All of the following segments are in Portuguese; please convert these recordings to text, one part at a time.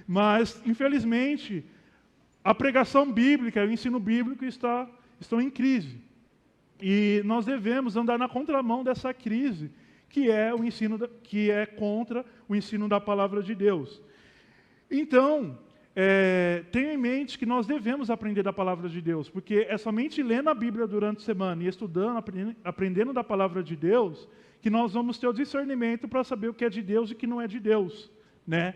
Mas, infelizmente, a pregação bíblica e o ensino bíblico estão em crise. E nós devemos andar na contramão dessa crise, que é contra o ensino da palavra de Deus. Então, tenha em mente que nós devemos aprender da palavra de Deus, porque é somente lendo a Bíblia durante a semana e estudando, aprendendo da palavra de Deus, que nós vamos ter o discernimento para saber o que é de Deus e o que não é de Deus, né?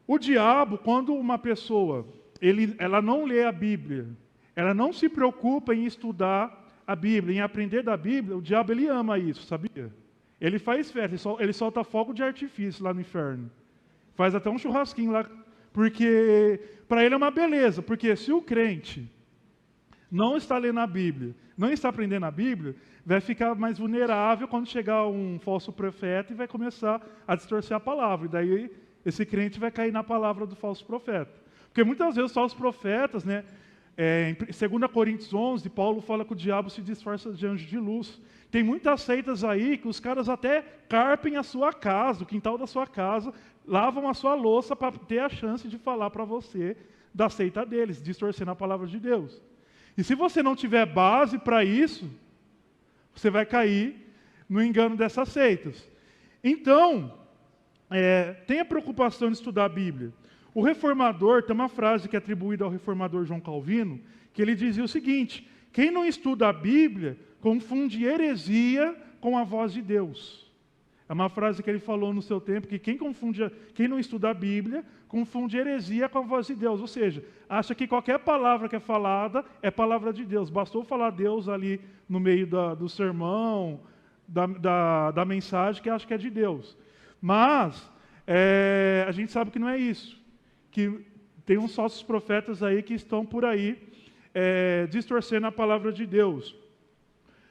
O diabo, quando uma pessoa ela não lê a Bíblia, ela não se preocupa em estudar a Bíblia, em aprender da Bíblia, o diabo ele ama isso, sabia? Ele faz festa, ele solta fogo de artifício lá no inferno. Faz até um churrasquinho lá, porque para ele é uma beleza, porque se o crente não está lendo a Bíblia, não está aprendendo a Bíblia, vai ficar mais vulnerável quando chegar um falso profeta e vai começar a distorcer a palavra. E daí esse crente vai cair na palavra do falso profeta. Porque muitas vezes os falsos profetas, né, em 2 Coríntios 11, Paulo fala que o diabo se disfarça de anjo de luz. Tem muitas seitas aí que os caras até carpem a sua casa, o quintal da sua casa, lavam a sua louça para ter a chance de falar para você da seita deles, distorcendo a palavra de Deus. E se você não tiver base para isso, você vai cair no engano dessas seitas. Então, tenha preocupação de estudar a Bíblia. O reformador, tem uma frase que é atribuída ao reformador João Calvino, que ele dizia o seguinte: quem não estuda a Bíblia confunde heresia com a voz de Deus. É uma frase que ele falou no seu tempo, que quem não estuda a Bíblia confunde heresia com a voz de Deus. Ou seja, acha que qualquer palavra que é falada é palavra de Deus. Bastou falar Deus ali no meio do sermão, da mensagem, que acha que é de Deus. Mas a gente sabe que não é isso. Que tem uns falsos profetas aí que estão por aí distorcendo a palavra de Deus.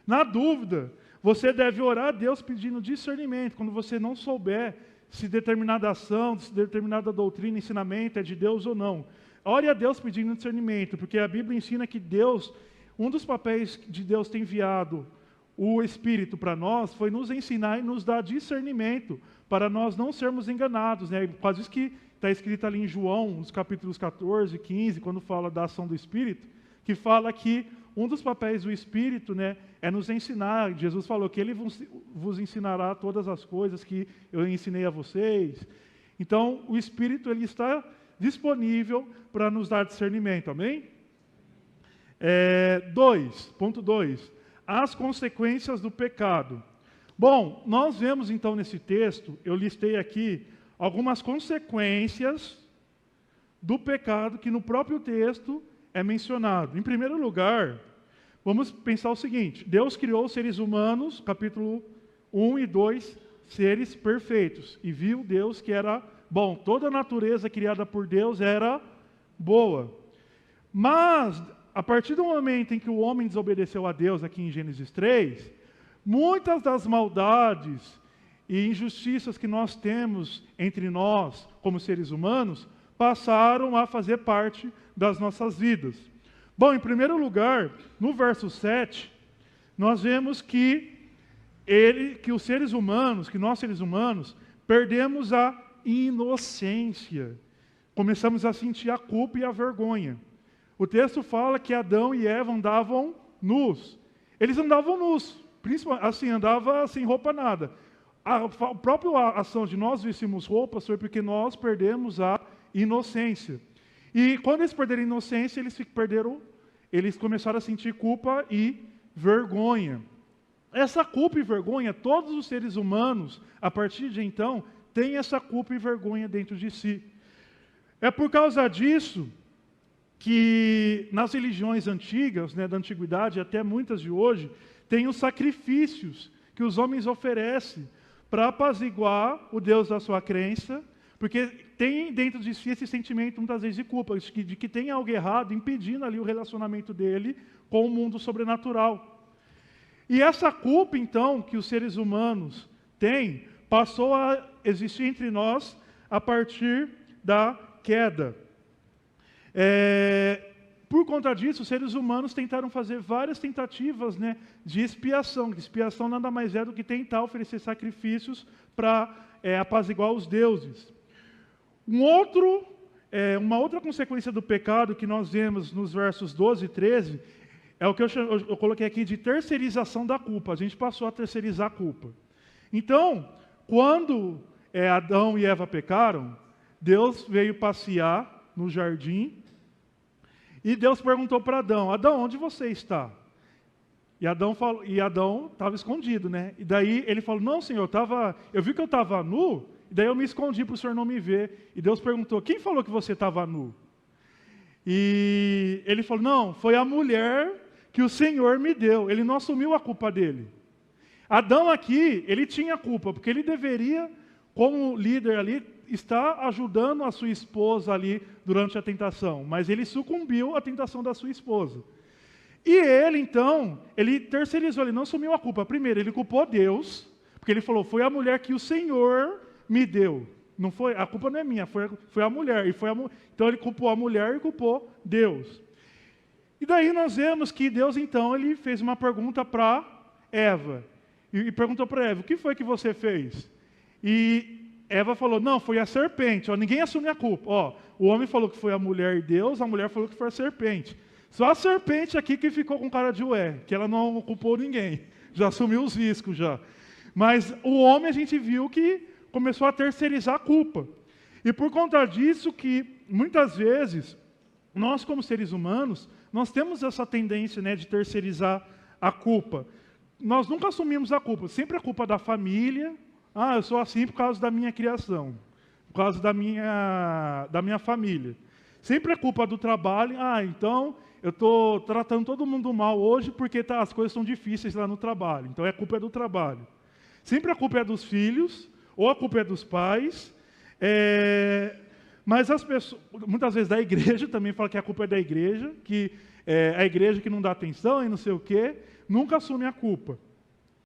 Na dúvida, você deve orar a Deus pedindo discernimento. Quando você não souber se determinada ação, se determinada doutrina, ensinamento é de Deus ou não, ore a Deus pedindo discernimento, porque a Bíblia ensina que Deus, um dos papéis de Deus ter enviado o Espírito para nós foi nos ensinar e nos dar discernimento para nós não sermos enganados, né? Por causa disso que está escrito ali em João, nos capítulos 14 e 15, quando fala da ação do Espírito, que fala que um dos papéis do Espírito, né, é nos ensinar. Jesus falou que Ele vos ensinará todas as coisas que eu ensinei a vocês. Então, o Espírito ele está disponível para nos dar discernimento, amém? Ponto 2. As consequências do pecado. Bom, nós vemos então nesse texto, eu listei aqui algumas consequências do pecado que no próprio texto é mencionado. Em primeiro lugar, vamos pensar o seguinte: Deus criou os seres humanos, capítulo 1 e 2, seres perfeitos. E viu Deus que era bom. Toda a natureza criada por Deus era boa. Mas, a partir do momento em que o homem desobedeceu a Deus, aqui em Gênesis 3, muitas das maldades e injustiças que nós temos entre nós, como seres humanos, passaram a fazer parte das nossas vidas. Bom, em primeiro lugar, no verso 7, nós vemos que os seres humanos, que nós seres humanos, perdemos a inocência. Começamos a sentir a culpa e a vergonha. O texto fala que Adão e Eva andavam nus. Eles andavam nus, principalmente, assim, andava sem roupa nada. A própria ação de nós vestirmos roupas foi porque nós perdemos a inocência. E quando eles perderam a inocência, eles começaram a sentir culpa e vergonha. Essa culpa e vergonha, todos os seres humanos, a partir de então, têm essa culpa e vergonha dentro de si. É por causa disso que nas religiões antigas, né, da antiguidade, até muitas de hoje, tem os sacrifícios que os homens oferecem para apaziguar o Deus da sua crença, porque tem dentro de si esse sentimento, muitas vezes, de culpa, de que tem algo errado, impedindo ali o relacionamento dele com o mundo sobrenatural. E essa culpa, então, que os seres humanos têm, passou a existir entre nós a partir da queda. Por conta disso, os seres humanos tentaram fazer várias tentativas, né, de expiação. Expiação nada mais é do que tentar oferecer sacrifícios para apaziguar os deuses. Uma outra consequência do pecado que nós vemos nos versos 12 e 13 é o que eu coloquei aqui de terceirização da culpa. A gente passou a terceirizar a culpa. Então, quando Adão e Eva pecaram, Deus veio passear no jardim e Deus perguntou para Adão: Adão, onde você está? E Adão estava escondido, né? E daí ele falou: não, Senhor, eu vi que eu estava nu, e daí eu me escondi para o Senhor não me ver. E Deus perguntou: quem falou que você estava nu? E ele falou: não, foi a mulher que o Senhor me deu. Ele não assumiu a culpa dele. Adão aqui, ele tinha culpa, porque ele deveria, como líder ali, estar ajudando a sua esposa ali durante a tentação. Mas ele sucumbiu à tentação da sua esposa. E ele, então, ele terceirizou, ele não assumiu a culpa. Primeiro, ele culpou Deus, porque ele falou: foi a mulher que o Senhor me deu. Não foi, a culpa não é minha, foi a mulher. Então ele culpou a mulher e culpou Deus. E daí nós vemos que Deus, então, ele fez uma pergunta para Eva. E perguntou para Eva: o que foi que você fez? E Eva falou: não, foi a serpente. Ninguém assume a culpa. O homem falou que foi a mulher e Deus, a mulher falou que foi a serpente. Só a serpente aqui que ficou com cara de ué, que ela não culpou ninguém. Já assumiu os riscos já. Mas o homem, a gente viu que começou a terceirizar a culpa. E por conta disso que, muitas vezes, nós como seres humanos, nós temos essa tendência, né, de terceirizar a culpa. Nós nunca assumimos a culpa. Sempre a culpa da família. Eu sou assim por causa da minha criação. Por causa da minha família. Sempre a culpa do trabalho. Então eu estou tratando todo mundo mal hoje porque as coisas estão difíceis lá no trabalho. Então a culpa é do trabalho. Sempre a culpa é dos filhos, ou a culpa é dos pais. Mas as pessoas, muitas vezes da igreja, também falam que a culpa é da igreja, que é a igreja que não dá atenção e não sei o quê, nunca assume a culpa.